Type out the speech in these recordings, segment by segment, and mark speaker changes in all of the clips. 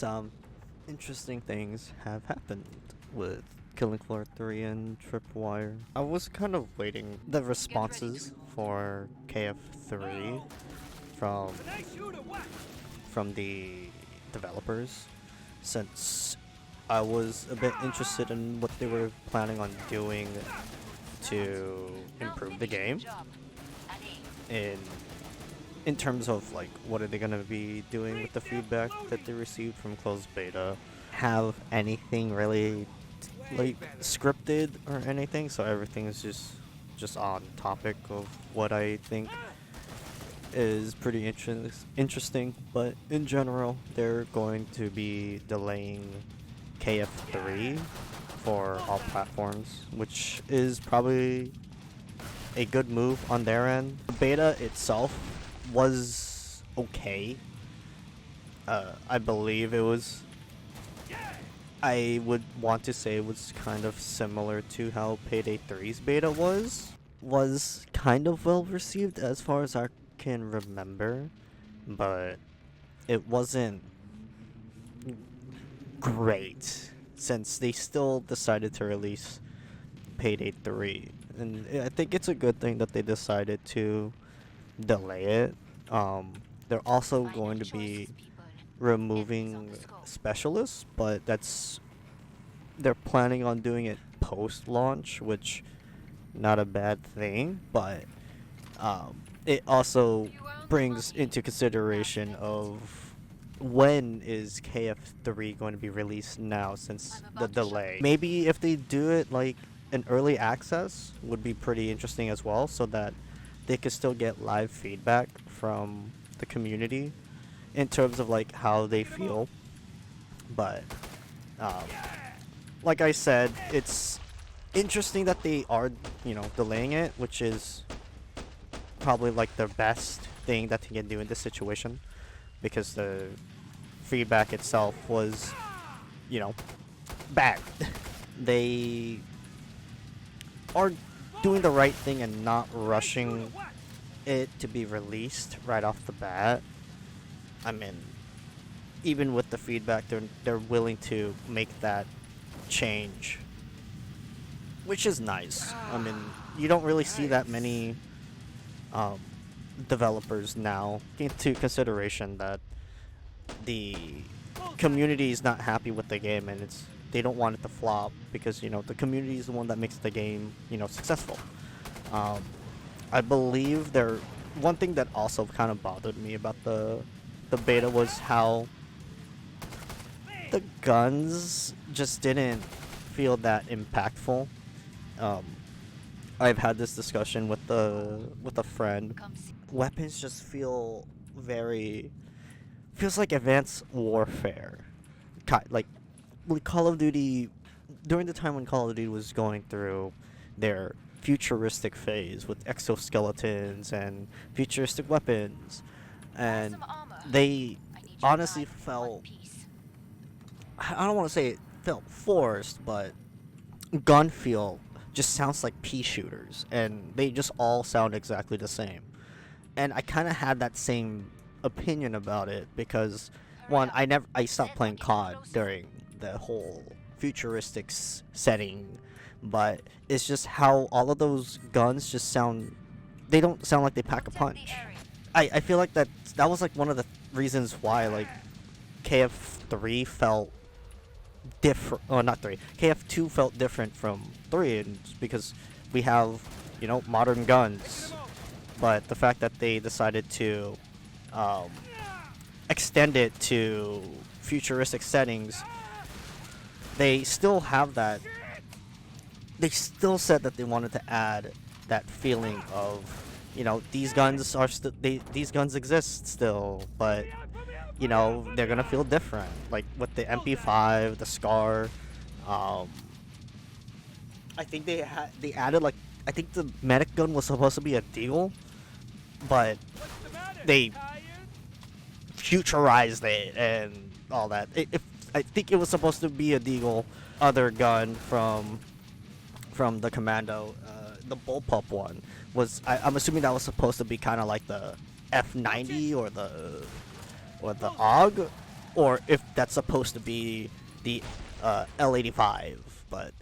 Speaker 1: some interesting things have happened with Killing Floor 3 and Tripwire. I was kind of waiting the responses for KF3 from the developers, since I was a bit interested in what they were planning on doing to improve the game in terms of like what are they going to be doing with the feedback that they received from closed beta. Have anything really like scripted or anything, so everything is just on topic of what I think is pretty interesting. But in general, they're going to be delaying KF3 for all platforms, which is probably a good move on their end. The beta itself was okay. I believe it was, I would want to say it was kind of similar to how Payday 3's beta was kind of well received as far as I can remember, but it wasn't great since they still decided to release Payday 3. And I think it's a good thing that they decided to delay it. They're also going to be removing specialists, but they're planning on doing it post-launch, which not a bad thing, but it also brings into consideration of when is KF3 going to be released now, since the delay. Maybe if they do it like an early access would be pretty interesting as well, so that they could still get live feedback from the community in terms of like how they feel. But like I said, it's interesting that they are, delaying it, which is probably like the best thing that they can do in this situation, because the feedback itself was, bad. They are doing the right thing and not rushing it to be released right off the bat. I mean, even with the feedback, they're willing to make that change, which is nice. I mean, you don't really see that many developers now, into consideration that the community is not happy with the game, and they don't want it to flop, because the community is the one that makes the game successful. I believe one thing that also kind of bothered me about the beta was how the guns just didn't feel that impactful. I've had this discussion with a friend. Weapons just feels like Advanced Warfare, like Call of Duty, during the time when Call of Duty was going through their futuristic phase with exoskeletons and futuristic weapons, and they honestly felt, I don't want to say it felt forced, but gun feel just sounds like pea shooters, and they just all sound exactly the same. And I kind of had that same opinion about it, because one, I stopped playing COD during the whole futuristic setting, but it's just how all of those guns just sound, they don't sound like they pack a punch. I feel like that was like one of the reasons why like KF3 felt different, or not 3, KF2 felt different from 3, and because we have modern guns, but the fact that they decided to extend it to futuristic settings, they still have that. They still said that they wanted to add that feeling of, these guns are these guns exist still, but they're gonna feel different, like with the MP5, the Scar. I think they added, like, I think the medic gun was supposed to be a deagle, but they futurized it and all that. I think it was supposed to be a deagle other gun from the Commando. The bullpup one was, I'm assuming that was supposed to be kind of like the F90 or the AUG, or if that's supposed to be the L85. But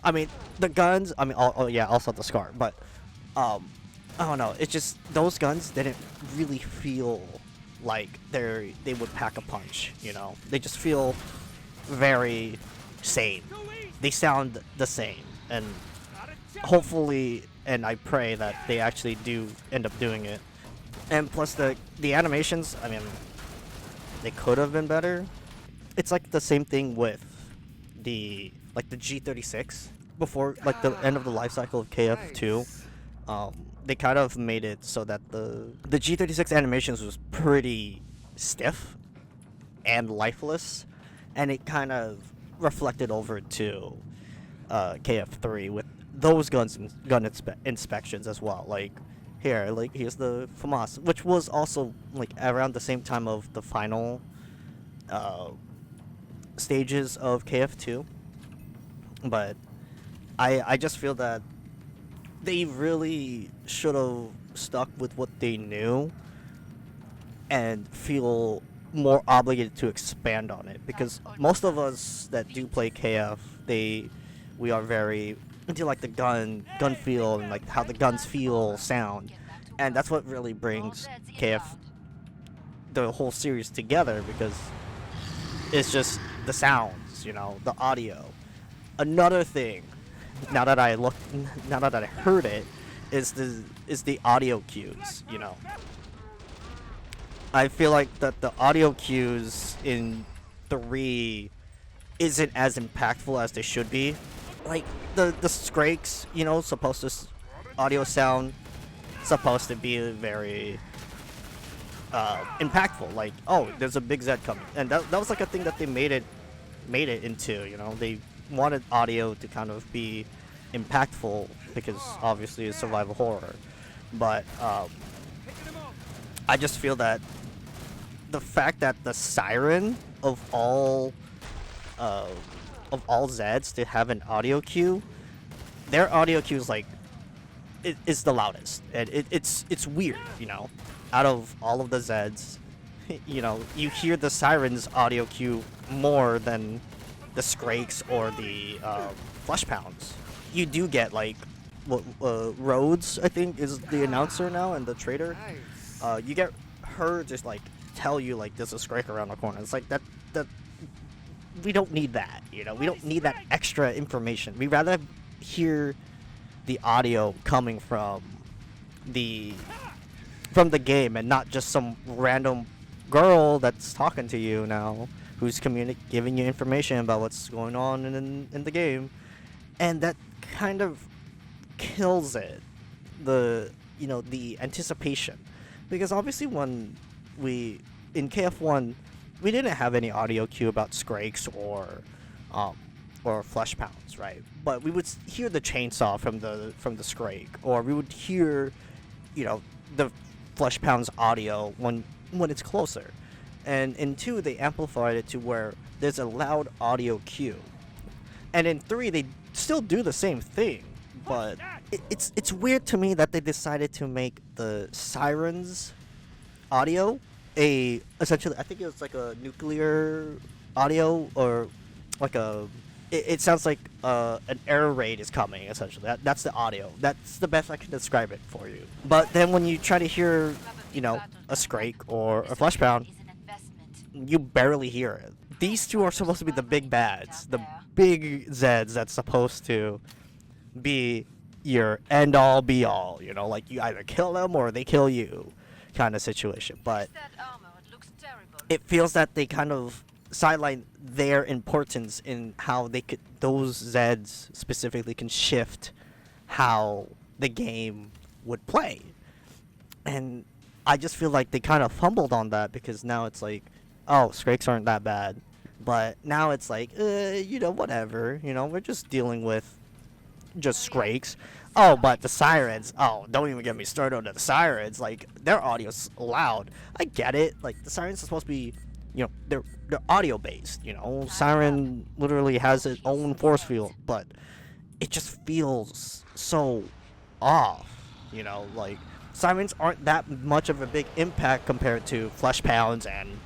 Speaker 1: I mean, the guns. I mean, oh yeah, also the SCAR. But I don't know. It's just those guns didn't really feel like they would pack a punch. You know, they just feel very same. They sound the same, and hopefully, and I pray that they actually do end up doing it. And plus the animations. I mean, they could have been better. It's like the same thing with the G36 before like the end of the life cycle of KF2. They kind of made it so that the G36 animations was pretty stiff and lifeless, and it kind of reflected over to KF3 with those gun inspections as well. Like here's the FAMAS, which was also like around the same time of the final stages of KF2. But I just feel that they really should have stuck with what they knew and feel more obligated to expand on it, because most of us that do play KF, we are very into like the gun feel and like how the guns feel, sound, and that's what really brings KF the whole series together, because it's just the sounds, you know, the audio. Another thing, now that I heard it, is the audio cues. You know, I feel like that the audio cues in 3 isn't as impactful as they should be. Like the Scrakes, you know, audio sound supposed to be very impactful. Like, oh, there's a big Z coming, and that was like a thing that they made it into. You know, they wanted audio to kind of be impactful because obviously it's survival horror. But I just feel that the fact that the siren of all Zeds to have an audio cue, their audio cue is like it's the loudest, and it's weird, you know. Out of all of the Zeds, you know, you hear the siren's audio cue more than the Scrakes or the Flesh Pounds. You do get like Rhodes, I think, is the announcer now, and the trader. You get her just like tell you like there's a Scrake around the corner. It's like that we don't need that, you know. We don't need that extra information. We rather hear the audio coming from the game and not just some random girl that's talking to you now, who's giving you information about what's going on in the game. And that kind of kills it, the anticipation, because obviously when in KF1 we didn't have any audio cue about Scrakes or Flesh Pounds, right? But we would hear the chainsaw from the Scrake, or we would hear, you know, the Flesh Pounds audio when it's closer. And in 2 they amplified it to where there's a loud audio cue, and in 3 they still do the same thing. But it's weird to me that they decided to make the sirens audio essentially, I think it was like a nuclear audio, or like it sounds like an air raid is coming, essentially. That's the audio. That's the best I can describe it for you. But then when you try to hear, you know, a Scrake or a Flesh Pound, you barely hear it. These 2 are supposed to be the big bads, the big Zeds that's supposed to be your end-all be-all, you know, like you either kill them or they kill you kind of situation. But it feels that they kind of sideline their importance in how those Zeds specifically can shift how the game would play. And I just feel like they kind of fumbled on that, because now it's like, oh, Scrakes aren't that bad. But now it's like, you know, whatever. You know, we're just dealing with just Scrakes. Oh, but the sirens. Oh, don't even get me started on the sirens. Like, their audio's loud. I get it. Like, the sirens are supposed to be, you know, they're audio based. You know, siren literally has its own force field, but it just feels so off. You know, like, sirens aren't that much of a big impact compared to Flesh Pounds and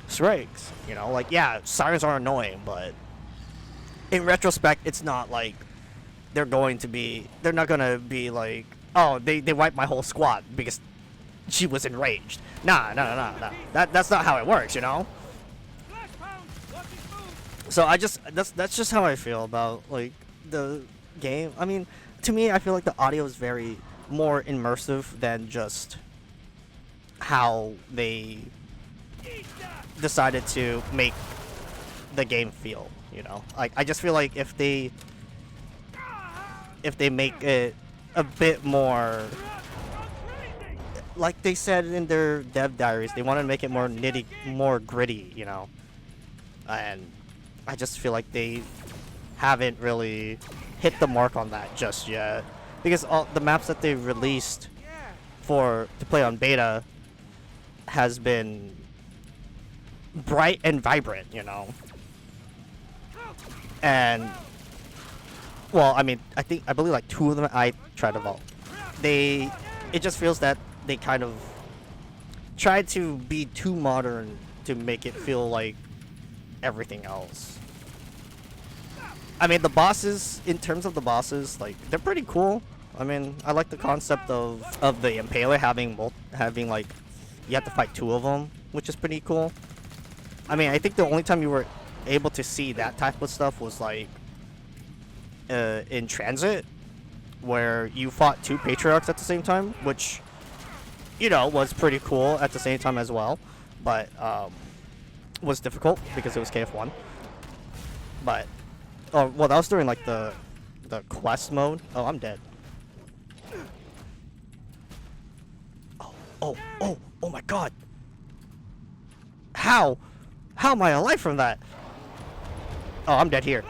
Speaker 1: strikes. You know, like, yeah, sirens are annoying, but in retrospect, it's not like they're not gonna be like, oh, they wiped my whole squad because she was enraged. Nah. That's not how it works, you know? So that's just how I feel about, like, the game. I mean, to me, I feel like the audio is very more immersive than just how they decided to make the game feel, you know? Like, I just feel like if they make it a bit more, like they said in their dev diaries, they want to make it more gritty, you know? And I just feel like they haven't really hit the mark on that just yet, because all the maps that they released to play on beta has been bright and vibrant, you know. And well, I mean, I believe like 2 of them I tried to vault. It just feels that they kind of tried to be too modern to make it feel like everything else. I mean, the bosses, in terms of the bosses, like, they're pretty cool. I mean, I like the concept of the Impaler having like, you have to fight 2 of them, which is pretty cool. I mean, I think the only time you were able to see that type of stuff was like in Transit, where you fought 2 Patriarchs at the same time, which, you know, was pretty cool at the same time as well, but was difficult because it was KF1. But oh, well, that was during like the quest mode. Oh, I'm dead. Oh my god. How am I alive from that? Oh, I'm dead here.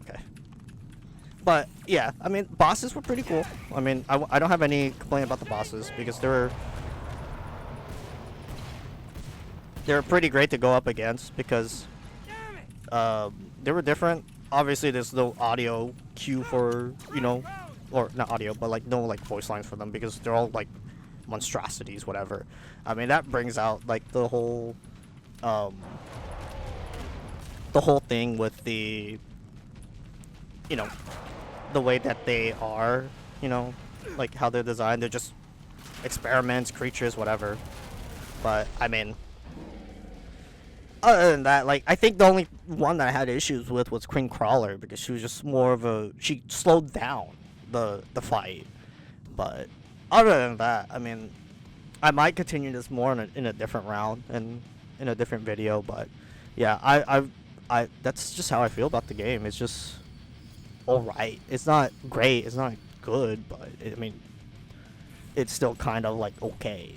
Speaker 1: Okay. But yeah, I mean, bosses were pretty cool. I mean, I don't have any complaint about the bosses because they're pretty great to go up against because they were different. Obviously, there's no audio cue for, you know, or not audio, but like no like voice lines for them because they're all like monstrosities, whatever. I mean, that brings out like the whole thing with the, you know, the way that they are, you know, like how they're designed. They're just experiments, creatures, whatever. But I mean, other than that, like, I think the only one that I had issues with was Queen Crawler because she was just more of she slowed down the fight. But other than that, I mean, I might continue this more in a different round and in a different video. But yeah, I that's just how I feel about the game. It's just alright. It's not great. It's not good, but I mean, it's still kind of like okay.